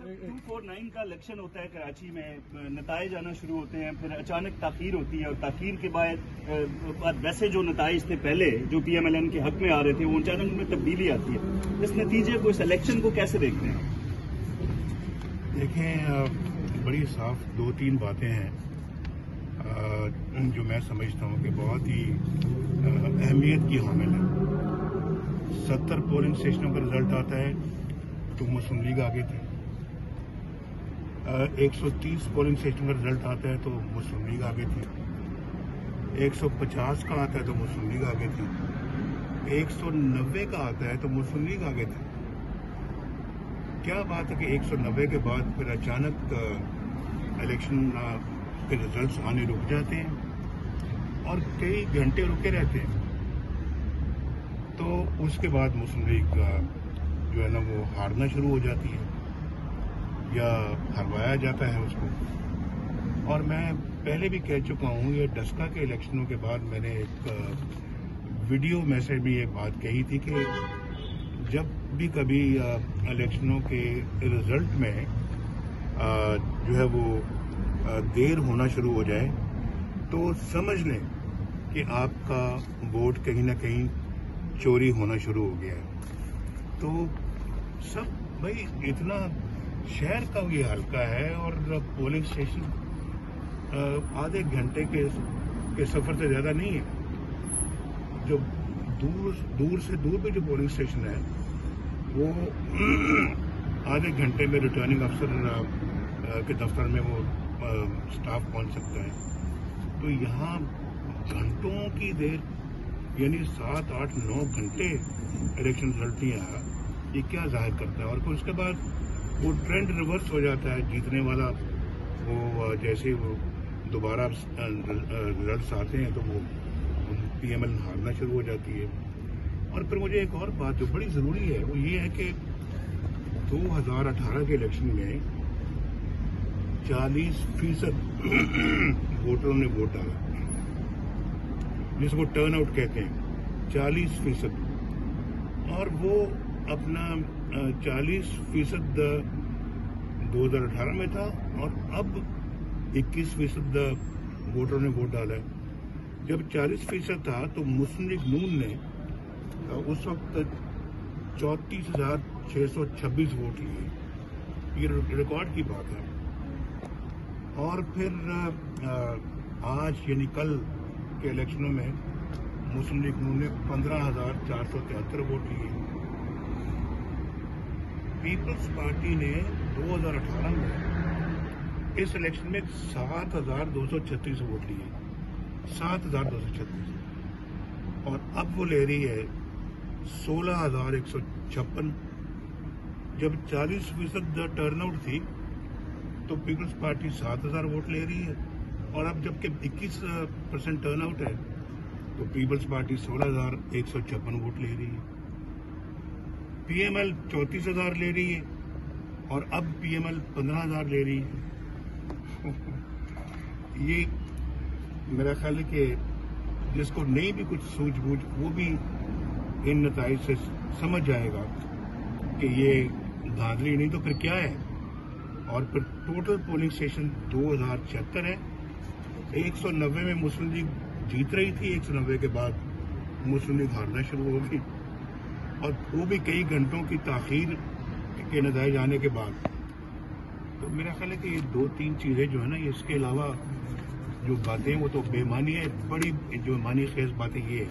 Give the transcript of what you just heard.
249 का इलेक्शन होता है कराची में, नताइज आना शुरू होते हैं, फिर अचानक ताखीर होती है और ताखीर के बाद वैसे जो नताइज थे पहले जो PMLN के हक में आ रहे थे वो अचानक उनमें तब्दीली आती है। इस नतीजे को, इस इलेक्शन को कैसे देखते हैं? देखें, बड़ी साफ 2-3 बातें हैं जो मैं समझता हूँ कि बहुत ही अहमियत की हामिल है। 70 पोलिंग स्टेशनों का रिजल्ट आता है तो मुस्लिम लीग आगे थी। 130 पोलिंग स्टेशन का रिजल्ट आता है तो मुस्लिम लीग आगे थी। 150 का आता है तो मुस्लिम लीग आगे थी। 190 का आता है तो मुस्लिम लीग आगे थी। क्या बात है कि 190 के बाद फिर अचानक इलेक्शन के रिजल्ट्स आने रुक जाते हैं और कई घंटे रुके रहते हैं, तो उसके बाद मुस्लिम लीग जो है ना वो हारना शुरू हो जाती है या हरवाया जाता है उसको। और मैं पहले भी कह चुका हूँ, ये डस्का के इलेक्शनों के बाद मैंने एक वीडियो मैसेज में ये बात कही थी कि जब भी कभी इलेक्शनों के रिजल्ट में जो है वो देर होना शुरू हो जाए तो समझ लें कि आपका वोट कहीं ना कहीं चोरी होना शुरू हो गया है। तो सब भाई, इतना शहर का ये हल्का है और पोलिंग स्टेशन आधे घंटे के सफर से ज्यादा नहीं है। जो दूर से दूर पे जो पोलिंग स्टेशन है वो आधे घंटे में रिटर्निंग अफसर के दफ्तर में वो स्टाफ पहुंच सकता है। तो यहाँ घंटों की देर, यानी 7, 8, 9 घंटे इलेक्शन रिजल्ट नहीं आया, ये क्या जाहिर करता है? और फिर उसके बाद वो ट्रेंड रिवर्स हो जाता है, जीतने वाला वो जैसे वो दोबारा रिजल्ट्स आते हैं तो वो PML हारना शुरू हो जाती है। और फिर मुझे एक और बात जो बड़ी ज़रूरी है वो ये है कि 2018 के इलेक्शन में 40% वोटरों ने वोट डाला, जिसको टर्न आउट कहते हैं, 40%। और वो अपना 40% 2018 में था और अब 21% वोटरों ने वोट डाला है। जब 40% था तो मुस्लिम लीग नून ने उस वक्त 34,626 वोट लिए, ये रिकॉर्ड की बात है। और फिर आज यानी कल के इलेक्शनों में मुस्लिम लीग नून ने 15,473 वोट लिए। पीपल्स पार्टी ने 2018 में इस इलेक्शन में 7,236 वोट लिए, 7,236, और अब वो ले रही है 16,156। जब 40% टर्नआउट थी तो पीपल्स पार्टी 7,000 वोट ले रही है, और अब जबकि 21% टर्नआउट है तो पीपल्स पार्टी 16,156 वोट ले रही है। PML 34,000 ले रही है और अब PML 15,000 ले रही है। ये मेरा ख्याल है कि जिसको नहीं भी कुछ सूझबूझ वो भी इन नताइज से समझ जाएगा कि ये धांधली नहीं तो फिर क्या है। और फिर टोटल पोलिंग स्टेशन 2076 है। 190 में मुस्लिम लीग जीत रही थी, 190 के बाद मुस्लिम लीग हारना शुरू हो गई, और वो भी कई घंटों की ताखीर के नतीजे आने के बाद। तो मेरा ख्याल है कि ये 2-3 चीजें जो है ना, इसके अलावा जो बातें वो तो बेमानी है। बड़ी जो मानी खेज बातें ये है